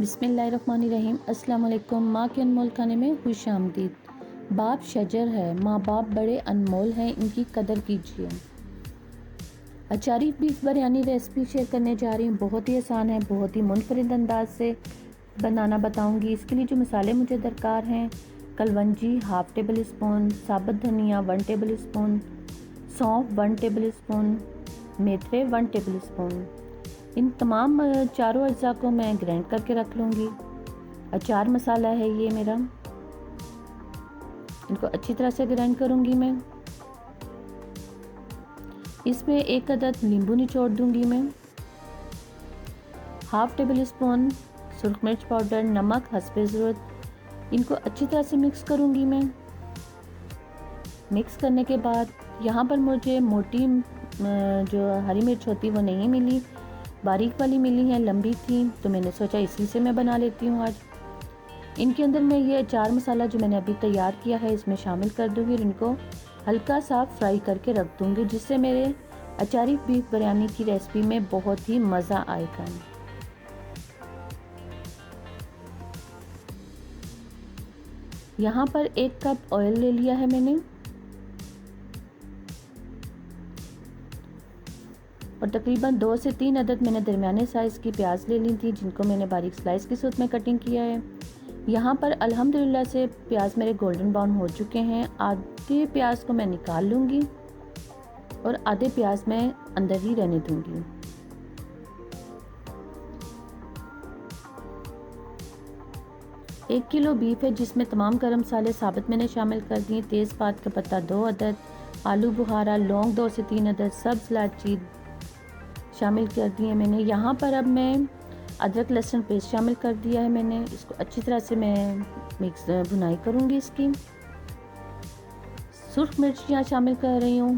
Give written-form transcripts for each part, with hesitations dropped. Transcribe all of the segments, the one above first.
बिस्मिल्लाहिर्रहमानिर्रहीम। अस्सलाम वालेकुम। माँ के अनमोल खाने में खुश आमदीद। बाप शजर है, माँ बाप बड़े अनमोल हैं, इनकी कदर कीजिए। अचारी बीफ बिरयानी रेसिपी शेयर करने जा रही हूँ। बहुत ही आसान है, बहुत ही मुनफरिद अंदाज से बनाना बताऊँगी। इसके लिए जो मसाले मुझे दरकार हैं, कलवंजी हाफ़ टेबल स्पून, साबुत धनिया 1 टेबल स्पून, सौंफ 1 टेबल स्पून, मेथरे 1 टेबल स्पून। इन तमाम चारों अज्जा को मैं ग्राइंड करके रख लूँगी। अचार मसाला है ये मेरा, इनको अच्छी तरह से ग्राइंड करूँगी मैं। इसमें 1 अदद नींबू निचोड़ दूँगी मैं। हाफ़ टेबल स्पून सुरख मिर्च पाउडर, नमक हस्बे ज़रूरत। इनको अच्छी तरह से मिक्स करूँगी मैं। मिक्स करने के बाद यहाँ पर मुझे मोटी जो हरी मिर्च होती वो नहीं मिली, बारीक वाली मिली है, लंबी थी, तो मैंने सोचा इसी से मैं बना लेती हूँ आज। इनके अंदर मैं ये अचार मसाला जो मैंने अभी तैयार किया है इसमें शामिल कर दूँगी और इनको हल्का सा फ्राई करके रख दूँगी, जिससे मेरे अचारी बीफ बिरयानी की रेसिपी में बहुत ही मज़ा आएगा। यहाँ पर 1 कप ऑयल ले लिया है मैंने और तकरीबन 2 से 3 अदद मैंने दरमियाने साइज़ की प्याज ले ली थी, जिनको मैंने बारीक स्लाइस की सूरत में कटिंग किया है। यहाँ पर अल्हम्दुलिल्लाह से प्याज मेरे गोल्डन ब्राउन हो चुके हैं। आधे प्याज को मैं निकाल लूँगी और आधे प्याज मैं अंदर ही रहने दूँगी। एक किलो बीफ है, जिसमें तमाम गरम मसाले साबित मैंने शामिल कर दिए। तेज़पात का पत्ता 2 अदद, आलू बुखारा, लौंग 2 से 3 अदद, सब्ज़ इलायची शामिल कर दिए मैंने। यहाँ पर अब मैं अदरक लहसुन पेस्ट शामिल कर दिया है मैंने। इसको अच्छी तरह से मैं भुनाई करूँगी इसकी। सुर्ख मिर्च यहाँ शामिल कर रही हूँ,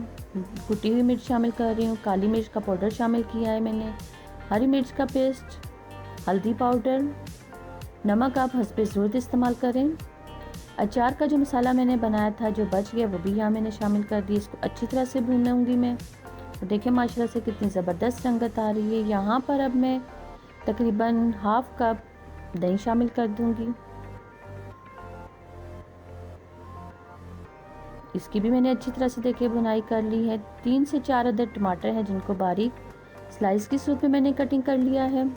कुटी हुई मिर्च शामिल कर रही हूँ, काली मिर्च का पाउडर शामिल किया है मैंने, हरी मिर्च का पेस्ट, हल्दी पाउडर, नमक आप हस्बे ज़रूरत इस्तेमाल करें। अचार का जो मसाला मैंने बनाया था जो बच गया वो भी यहाँ मैंने शामिल कर दिया। इसको अच्छी तरह से भूनूंगी मैं। तो देखिए माशाल्लाह से कितनी ज़बरदस्त रंगत आ रही है। यहाँ पर अब मैं तकरीबन हाफ़ कप दही शामिल कर दूंगी। इसकी भी मैंने अच्छी तरह से देखिए भुनाई कर ली है। 3 से 4 अदद टमाटर हैं, जिनको बारीक स्लाइस की सूरत में मैंने कटिंग कर लिया है।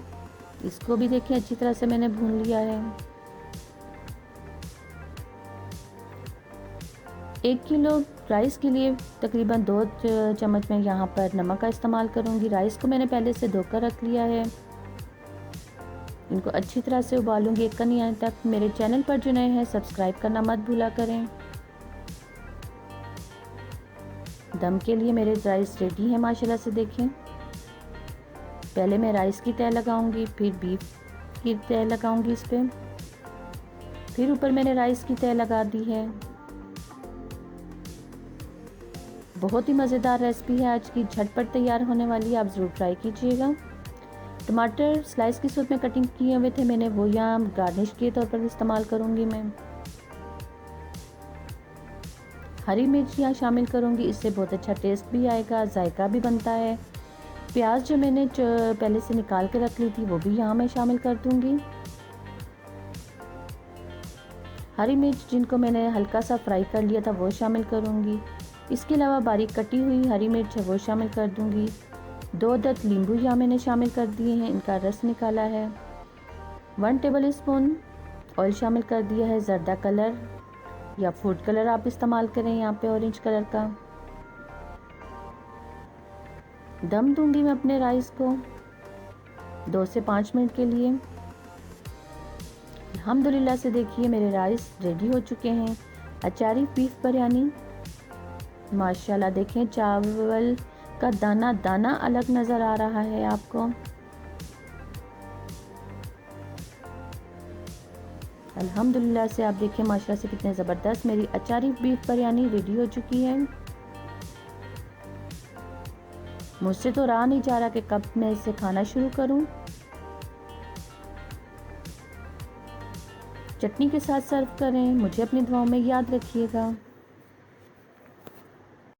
इसको भी देखिए अच्छी तरह से मैंने भून लिया है। 1 किलो राइस के लिए तकरीबन 2 चम्मच मैं यहाँ पर नमक का इस्तेमाल करूँगी। राइस को मैंने पहले से धोकर रख लिया है। इनको अच्छी तरह से उबालूंगी 1 कनी आने तक। मेरे चैनल पर जो नए हैं सब्सक्राइब करना मत भूला करें। दम के लिए मेरे राइस रेडी है माशाल्लाह से देखें। पहले मैं राइस की तह लगाऊंगी, फिर बीफ की तह लगाऊंगी इस पर, फिर ऊपर मैंने राइस की तह लगा दी है। बहुत ही मज़ेदार रेसिपी है आज की, झटपट तैयार होने वाली है, आप ज़रूर ट्राई कीजिएगा। टमाटर स्लाइस की सूरत में कटिंग किए हुए थे मैंने, वो यहाँ गार्निश के तौर पर इस्तेमाल करूँगी मैं। हरी मिर्च यहाँ शामिल करूँगी, इससे बहुत अच्छा टेस्ट भी आएगा, जायका भी बनता है। प्याज जो मैंने पहले से निकाल के रख ली थी वो भी यहाँ मैं शामिल कर दूँगी। हरी मिर्च जिनको मैंने हल्का सा फ्राई कर लिया था वो शामिल करूँगी। इसके अलावा बारीक कटी हुई हरी मिर्च है वो शामिल कर दूँगी। 2 अदद नींबू यहाँ मैंने शामिल कर दिए हैं, इनका रस निकाला है। 1 टेबल स्पून ऑयल शामिल कर दिया है। ज़र्दा कलर या फूड कलर आप इस्तेमाल करें, यहाँ पे ऑरेंज कलर का। दम दूंगी मैं अपने राइस को 2 से 5 मिनट के लिए। अल्हम्दुलिल्लाह से देखिए मेरे राइस रेडी हो चुके हैं। अचारी बीफ बिरयानी माशाल्लाह देखें, चावल का दाना दाना अलग नज़र आ रहा है आपको। अल्हम्दुलिल्लाह से आप देखिए माशाल्लाह से कितने ज़बरदस्त मेरी अचारी बीफ बिरयानी रेडी हो चुकी है। मुझसे तो रहा नहीं जा रहा कि कब मैं इसे खाना शुरू करूं। चटनी के साथ सर्व करें। मुझे अपनी दुआओं में याद रखिएगा।